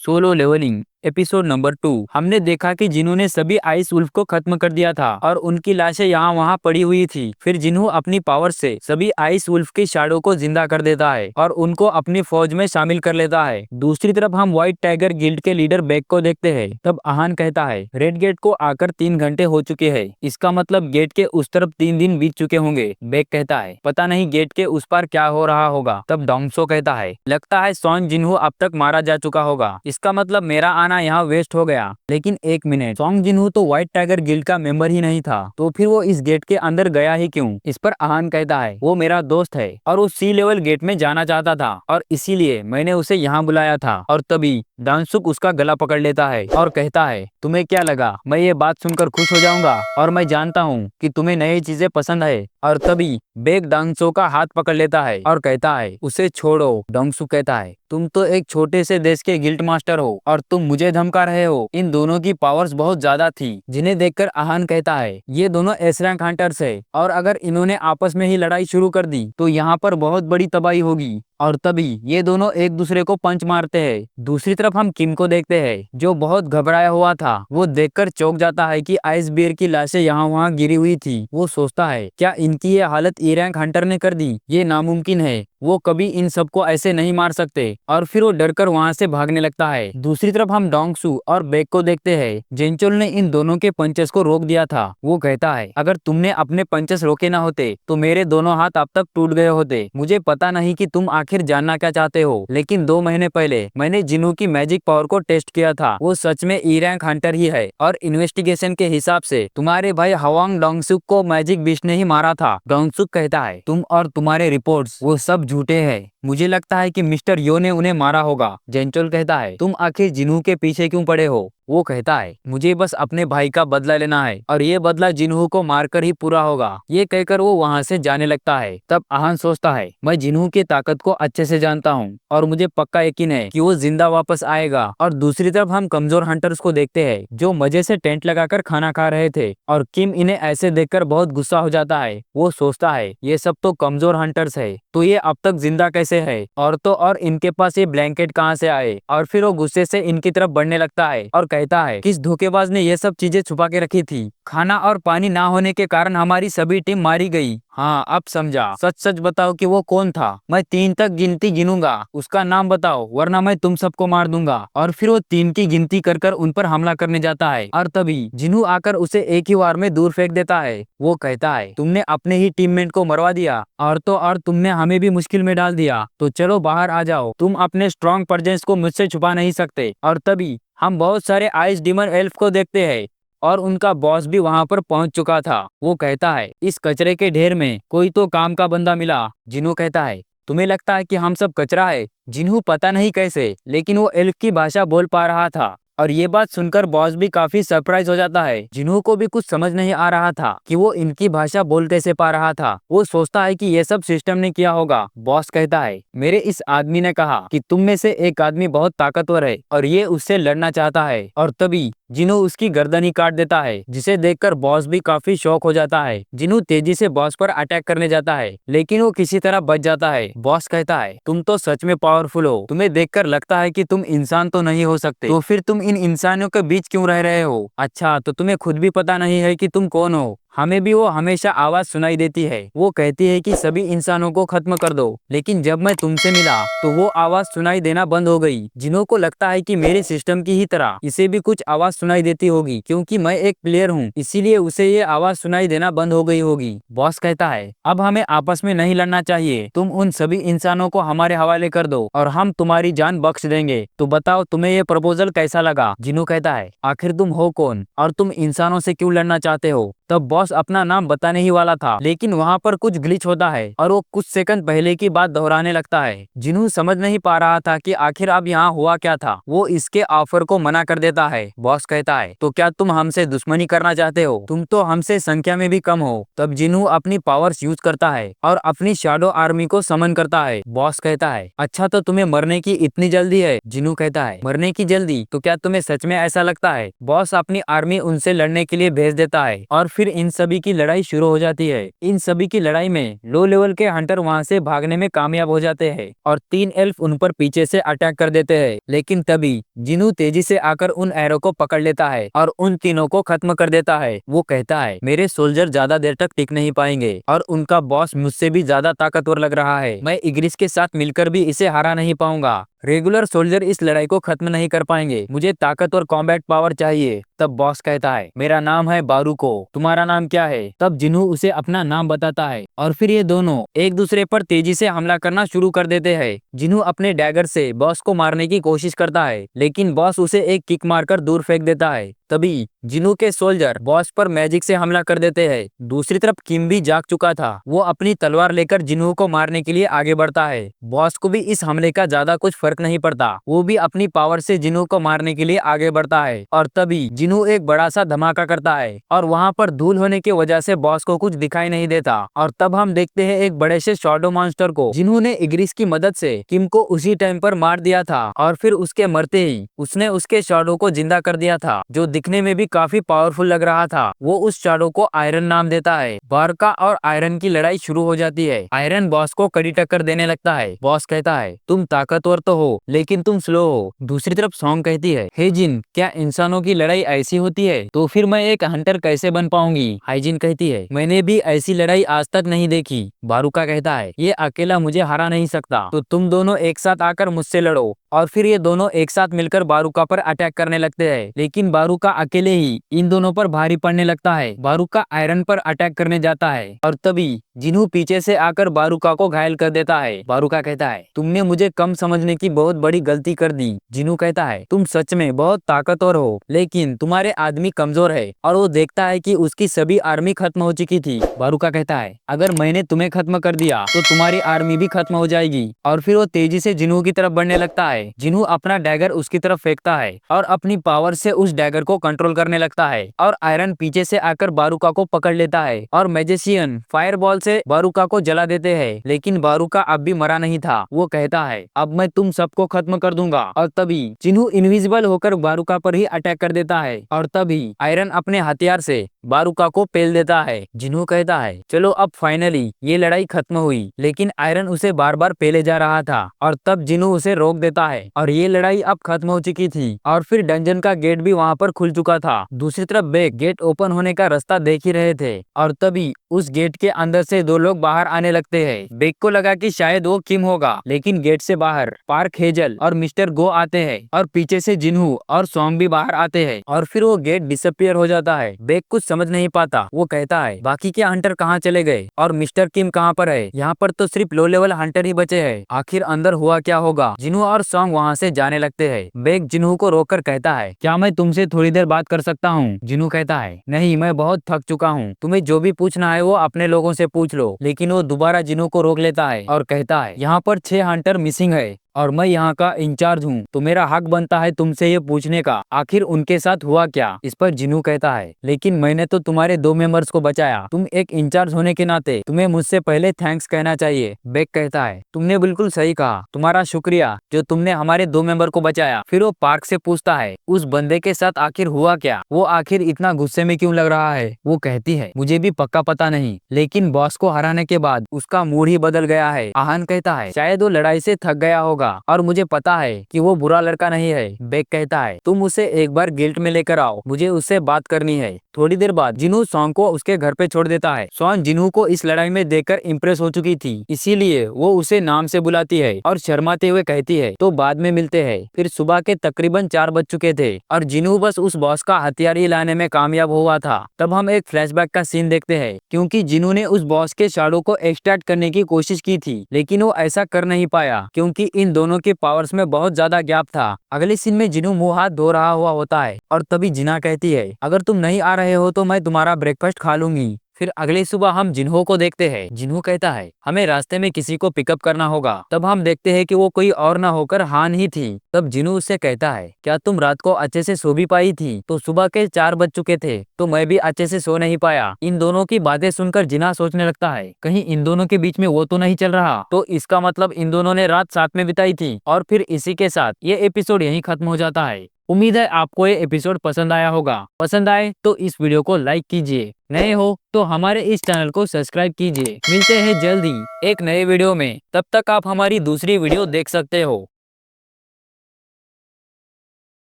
Solo levelling episode number 2। हमने देखा कि जिन्हों ने सभी आइस वुल्फ को खत्म कर दिया था और उनकी लाशें यहाँ वहाँ पड़ी हुई थी। फिर जिन्हों अपनी पावर से सभी आइस वुल्फ की शैडो को जिंदा कर देता है और उनको अपनी फौज में शामिल कर लेता है। दूसरी तरफ हम व्हाइट टाइगर गिल्ड के लीडर बेक को देखते हैं। तब आहान कहता है रेड गेट को आकर 3 घंटे हो चुके हैं, इसका मतलब गेट के उस तरफ 3 दिन बीत चुके होंगे। बेक कहता है पता नहीं गेट के उस पार क्या हो रहा होगा। तब डोंगसो कहता है लगता है सॉन जिन्हों अब तक मारा जा चुका होगा, इसका मतलब मेरा आना यहाँ वेस्ट हो गया। लेकिन एक मिनट, सॉन्ग जिन्हों तो व्हाइट टाइगर गिल्ड का मेंबर ही नहीं था, तो फिर वो इस गेट के अंदर गया ही क्यों? इस पर आहान कहता है वो मेरा दोस्त है और वो सी लेवल गेट में जाना चाहता था और इसीलिए मैंने उसे यहाँ बुलाया था। और तभी डांसुक उसका गला पकड़ लेता है और कहता है तुम्हें क्या लगा मैं ये बात सुनकर खुश हो जाऊंगा? और मैं जानता हूँ कि तुम्हें नई चीजें पसंद है। और तभी बेक डांगसो का हाथ पकड़ लेता है और कहता है उसे छोड़ो। डांगसो कहता है तुम तो एक छोटे से देश के गिल्ड मास्टर हो और तुम मुझे धमका रहे हो। इन दोनों की पावर्स बहुत ज्यादा थी, जिन्हें देखकर आहान कहता है ये दोनों एस रैंक हंटर्स है और अगर इन्होंने आपस में ही लड़ाई शुरू कर दी तो यहाँ पर बहुत बड़ी तबाही होगी। और तभी ये दोनों एक दूसरे को पंच मारते हैं। दूसरी तरफ हम किम को देखते हैं जो बहुत घबराया हुआ था। वो देखकर चौंक जाता है कि आइस बियर की लाशें यहाँ वहाँ गिरी हुई थी। वो सोचता है क्या इनकी ये हालत ई रैंक हंटर ने कर दी? ये नामुमकिन है, वो कभी इन सबको ऐसे नहीं मार सकते। और फिर वो डरकर वहाँ से भागने लगता है। दूसरी तरफ हम डोंगसू और बेक को देखते हैं। जेंचोल ने इन दोनों के पंचेस को रोक दिया था। वो कहता है अगर तुमने अपने पंचेस रोके ना होते तो मेरे दोनों हाथ अब तक टूट गए होते। मुझे पता नहीं कि तुम आखिर जानना क्या चाहते हो, लेकिन 2 महीने पहले मैंने जिन्हों की मैजिक पावर को टेस्ट किया था। वो सच में ई रैंक हंटर ही है और इन्वेस्टिगेशन के हिसाब से तुम्हारे भाई हवांग डोंगसुक को मैजिक बिस्ट ने ही मारा था। डोंगसुक कहता है तुम और तुम्हारे रिपोर्ट्स वो सब झूठे हैं। मुझे लगता है कि मिस्टर यो ने उन्हें मारा होगा। जेंचोल कहता है तुम आखिर जिन्हों के पीछे क्यों पड़े हो? वो कहता है मुझे बस अपने भाई का बदला लेना है और ये बदला जिन्हों को मारकर ही पूरा होगा। ये कहकर वो वहाँ से जाने लगता है। तब आहान सोचता है मैं जिन्हों की ताकत को अच्छे से जानता हूँ और मुझे पक्का यकीन है कि वो जिंदा वापस आएगा। और दूसरी तरफ हम कमजोर हंटर्स को देखते हैं जो मजे से टेंट लगाकर खाना खा रहे थे और किम इन्हें ऐसे देखकर बहुत गुस्सा हो जाता है। वो सोचता है ये सब तो कमजोर हंटर्स है, तो ये अब तक जिंदा कैसे है? और तो और इनके पास ये ब्लैंकेट कहाँ से आए? और फिर वो गुस्से से इनकी तरफ बढ़ने लगता है और कहता है किस धोखेबाज ने ये सब चीजें छुपा के रखी थी? खाना और पानी ना होने के कारण हमारी सभी टीम मारी गई। हाँ अब समझा। सच सच बताओ कि वो कौन था? मैं 3 तक गिनती गिनूंगा, उसका नाम बताओ वरना मैं तुम सबको मार दूंगा। और फिर वो 3 की गिनती कर कर उन पर हमला करने जाता है और तभी जिन्हों आकर उसे एक ही वार में दूर फेंक देता है। वो कहता है तुमने अपने ही टीममेट को मरवा दिया और तो और तुमने हमें भी मुश्किल में डाल दिया, तो चलो बाहर आ जाओ, तुम अपने स्ट्रॉन्ग प्रेजेंस को मुझसे छुपा नहीं सकते। और तभी हम बहुत सारे आइस डिमन एल्फ को देखते हैं और उनका बॉस भी वहां पर पहुंच चुका था। वो कहता है इस कचरे के ढेर में कोई तो काम का बंदा मिला। जिन्हों कहता है तुम्हें लगता है कि हम सब कचरा है? जिन्हों पता नहीं कैसे लेकिन वो एल्फ की भाषा बोल पा रहा था और ये बात सुनकर बॉस भी काफी सरप्राइज हो जाता है। जिन्हों को भी कुछ समझ नहीं आ रहा था कि वो इनकी भाषा बोल कैसे पा रहा था। वो सोचता है कि ये सब सिस्टम ने किया होगा। बॉस कहता है मेरे इस आदमी ने कहा कि तुम में से एक आदमी बहुत ताकतवर है और ये उससे लड़ना चाहता है। और तभी जिन्हों उसकी गर्दन ही काट देता है, जिसे देखकर बॉस भी काफी शॉक हो जाता है। जिन्हों तेजी से बॉस पर अटैक करने जाता है लेकिन वो किसी तरह बच जाता है। बॉस कहता है तुम तो सच में पावरफुल हो, तुम्हें देखकर लगता है कि तुम इंसान तो नहीं हो सकते, तो फिर तुम इन इंसानों के बीच क्यों रह रहे हो? अच्छा तो तुम्हें खुद भी पता नहीं है कि तुम कौन हो? हमें भी वो हमेशा आवाज सुनाई देती है। वो कहती है कि सभी इंसानों को खत्म कर दो, लेकिन जब मैं तुमसे मिला तो वो आवाज सुनाई देना बंद हो गई। जिन्हों को लगता है कि मेरे सिस्टम की ही तरह इसे भी कुछ आवाज सुनाई देती होगी, क्योंकि मैं एक प्लेयर हूँ इसीलिए उसे ये आवाज सुनाई देना बंद हो गई होगी। बॉस कहता है अब हमें आपस में नहीं लड़ना चाहिए, तुम उन सभी इंसानों को हमारे हवाले कर दो और हम तुम्हारी जान बख्श देंगे। तो बताओ तुम्हें ये प्रपोजल कैसा लगा? जिन्हों कहता है आखिर तुम हो कौन और तुम इंसानों से क्यों लड़ना चाहते हो? तब बॉस अपना नाम बताने ही वाला था, लेकिन वहाँ पर कुछ ग्लिच होता है और वो कुछ सेकंड पहले की बात दोहराने लगता है। जिन्हों समझ नहीं पा रहा था कि आखिर अब यहाँ हुआ क्या था, वो इसके ऑफर को मना कर देता है। बॉस कहता है तो क्या तुम हमसे दुश्मनी करना चाहते हो? तुम तो हमसे संख्या में भी कम हो। तब जिन्हों अपनी पावर्स यूज करता है और अपनी शैडो आर्मी को समन करता है। बॉस कहता है अच्छा तो तुम्हें मरने की इतनी जल्दी है? जिन्हों कहता है मरने की जल्दी? तो क्या तुम्हें सच में ऐसा लगता है? बॉस अपनी आर्मी उनसे लड़ने के लिए भेज देता है और फिर इन इन सभी की लड़ाई शुरू हो जाती है। इन सभी की लड़ाई में लो लेवल के हंटर वहां से भागने में कामयाब हो जाते हैं और 3 एल्फ उन पर पीछे से अटैक कर देते हैं। लेकिन तभी जिनू तेजी से आकर उन एरो को पकड़ लेता है और उन तीनों को खत्म कर देता है। वो कहता है मेरे सोल्जर ज्यादा देर तक टिक नहीं पाएंगे और उनका बॉस मुझसे भी ज्यादा ताकतवर लग रहा है। मैं इग्रिस के साथ मिलकर भी इसे हरा नहीं पाऊंगा। रेगुलर सोल्जर इस लड़ाई को खत्म नहीं कर पाएंगे। मुझे ताकतवर कॉम्बैट पावर चाहिए। तब बॉस कहता है मेरा नाम है बारूको, तुम्हारा नाम क्या है? तब जिन्हू उसे अपना नाम बताता है और फिर ये दोनों एक दूसरे पर तेजी से हमला करना शुरू कर देते हैं। जिन्हू अपने डैगर से बॉस को मारने की कोशिश करता है लेकिन बॉस उसे एक किक मारकर दूर फेंक देता है। तभी जिन्हू के सोल्जर बॉस पर मैजिक से हमला कर देते हैं। दूसरी तरफ किम भी जाग चुका था। वो अपनी तलवार लेकर जिन्हू को मारने के लिए आगे बढ़ता है। बॉस को भी इस हमले का ज्यादा कुछ फर्क नहीं पड़ता। वो भी अपनी पावर से जिन्हू को मारने के लिए आगे बढ़ता है और तभी जिन्हू एक बड़ा सा धमाका करता है और वहाँ पर धूल होने की वजह से बॉस को कुछ दिखाई नहीं देता। और तब हम देखते हैं एक बड़े से शैडो मॉन्स्टर को जिन्हू ने इग्रिस की मदद से किम को उसी टाइम पर मार दिया था और फिर उसके मरते ही उसने उसके शैडो को जिंदा कर दिया था जो दिखने में भी काफी पावरफुल लग रहा था। वो उस शैडो को आयरन नाम देता है। बारका और आयरन की लड़ाई शुरू हो जाती है। आयरन बॉस को कड़ी टक्कर देने लगता है। बॉस कहता है तुम ताकतवर तो हो लेकिन तुम स्लो हो। दूसरी तरफ सॉन्ग कहती है हे जिन, क्या इंसानों की लड़ाई ऐसी होती है? तो फिर मैं एक हंटर कैसे बन पाऊंगी? हाइजिन कहती है मैंने भी ऐसी लड़ाई आज तक नहीं देखी। बारूका कहता है ये अकेला मुझे हरा नहीं सकता, तो तुम दोनों एक साथ आकर मुझसे लड़ो। और फिर ये दोनों एक साथ मिलकर बारूका पर अटैक करने लगते हैं लेकिन बारूका अकेले ही इन दोनों पर भारी पड़ने लगता है। बारूका आयरन पर अटैक करने जाता है और तभी जिन्हू पीछे से आकर बारूका को घायल कर देता है। बारूका कहता है तुमने मुझे कम समझने की बहुत बड़ी गलती कर दी। जिन्हू कहता है तुम सच में बहुत ताकतवर हो लेकिन तुम्हारे आदमी कमजोर है। और वो देखता है कि उसकी सभी आर्मी खत्म हो चुकी थी। बारूका कहता है अगर मैंने तुम्हें खत्म कर दिया तो तुम्हारी आर्मी भी खत्म हो जाएगी। और फिर वो तेजी से जिन्हू की तरफ बढ़ने लगता है। जिन्हू अपना डैगर उसकी तरफ फेंकता है और अपनी पावर से उस डैगर को कंट्रोल करने लगता है और आयरन पीछे से आकर बारूका को पकड़ लेता है और मैजिशियन फायरबॉल से बारूका को जला देते हैं। लेकिन बारूका अब भी मरा नहीं था। वो कहता है अब मैं तुम सबको खत्म कर दूंगा। और तभी जिन्हू इनविजिबल होकर बारूका पर ही अटैक कर देता है और तभी आयरन अपने हथियार से बारूका को पेल देता है। जिन्हू कहता है चलो अब फाइनली ये लड़ाई खत्म हुई। लेकिन आयरन उसे बार बार पेले जा रहा था और तब जिन्हू उसे रोक देता है और ये लड़ाई अब खत्म हो चुकी थी और फिर डंजन का गेट भी वहाँ पर खुल चुका था। दूसरी तरफ बेक गेट ओपन होने का रास्ता देख ही रहे थे और तभी उस गेट के अंदर से दो लोग बाहर आने लगते हैं। बेक को लगा कि शायद वो किम होगा लेकिन गेट से बाहर पार्क हेजल और मिस्टर गो आते हैं और पीछे से जिन्हू और सॉन्ग भी बाहर आते हैं और फिर वो गेट डिसअपियर हो जाता है। बेक कुछ समझ नहीं पाता। वो कहता है बाकी के हंटर कहाँ चले गए और मिस्टर किम कहाँ पर है? यहाँ पर तो सिर्फ लो लेवल हंटर ही बचे हैं। आखिर अंदर हुआ क्या होगा? जिन्हू और सॉन्ग वहाँ से जाने लगते हैं। बेक जिन्हू को रोककर कहता है क्या मैं तुमसे थोड़ी देर बात कर सकता हूँ? जिन्हू कहता है नहीं, मैं बहुत थक चुका हूँ। तुम्हें जो भी पूछना है वो अपने लोगों से पूछ लो। लेकिन वो दोबारा जिन्हू को रोक लेता है और कहता है यहाँ पर 6 हंटर मिसिंग है और मैं यहाँ का इंचार्ज हूँ, तो मेरा हक बनता है तुमसे ये पूछने का आखिर उनके साथ हुआ क्या। इस पर जिन्हू कहता है लेकिन मैंने तो तुम्हारे 2 मेंबर्स को बचाया। तुम एक इंचार्ज होने के नाते तुम्हें मुझसे पहले थैंक्स कहना चाहिए। बेक कहता है तुमने बिल्कुल सही कहा, तुम्हारा शुक्रिया जो तुमने हमारे 2 मेंबर को बचाया। फिर वो पार्क से पूछता है उस बंदे के साथ आखिर हुआ क्या? वो आखिर इतना गुस्से में क्यों लग रहा है? वो कहती है मुझे भी पक्का पता नहीं, लेकिन बॉस को हराने के बाद उसका मूड ही बदल गया है। आहान कहता है शायद वो लड़ाई से थक गया होगा और मुझे पता है कि वो बुरा लड़का नहीं है। बेक कहता है तुम उसे एक बार गिल्ट में लेकर आओ, मुझे उससे बात करनी है। थोड़ी देर बाद जिन्हू सॉन्ग को उसके घर पे छोड़ देता है। सॉन्ग जिन्हू को इस लड़ाई में देखकर इम्प्रेस हो चुकी थी, इसीलिए वो उसे नाम से बुलाती है और शर्माते हुए कहती है तो बाद में मिलते हैं। फिर सुबह के तकरीबन 4 बज चुके थे और जिन्हू बस उस बॉस का हथियार ही लाने में कामयाब हुआ था। तब हम एक फ्लैशबैक का सीन देखते हैं क्योंकि जिन्हू ने उस बॉस के शैडो को एक्सट्रैक्ट करने की कोशिश की थी लेकिन वो ऐसा कर नहीं पाया क्योंकि इन दोनों के पावर्स में बहुत ज्यादा गैप था। अगले सीन में जिन्हू मुंह हाथ धो रहा हुआ होता है और तभी जिना कहती है अगर तुम नहीं आ रहे हो तो मैं तुम्हारा ब्रेकफास्ट खा लूंगी। फिर अगली सुबह हम जिन्हो को देखते हैं। जिन्हो कहता है हमें रास्ते में किसी को पिकअप करना होगा। तब हम देखते हैं कि वो कोई और ना होकर हान ही थी। तब जिन्हो उससे कहता है क्या तुम रात को अच्छे से सो भी पाई थी? तो सुबह के 4 बज चुके थे तो मैं भी अच्छे से सो नहीं पाया। इन दोनों की बातें सुनकर जिना सोचने लगता है कहीं इन दोनों के बीच में वो तो नहीं चल रहा, तो इसका मतलब इन दोनों ने रात साथ में बिताई थी। और फिर इसी के साथ ये एपिसोड यहीं खत्म हो जाता है। उम्मीद है आपको ये एपिसोड पसंद आया होगा। पसंद आए तो इस वीडियो को लाइक कीजिए, नए हो तो हमारे इस चैनल को सब्सक्राइब कीजिए। मिलते हैं जल्द ही एक नए वीडियो में, तब तक आप हमारी दूसरी वीडियो देख सकते हो।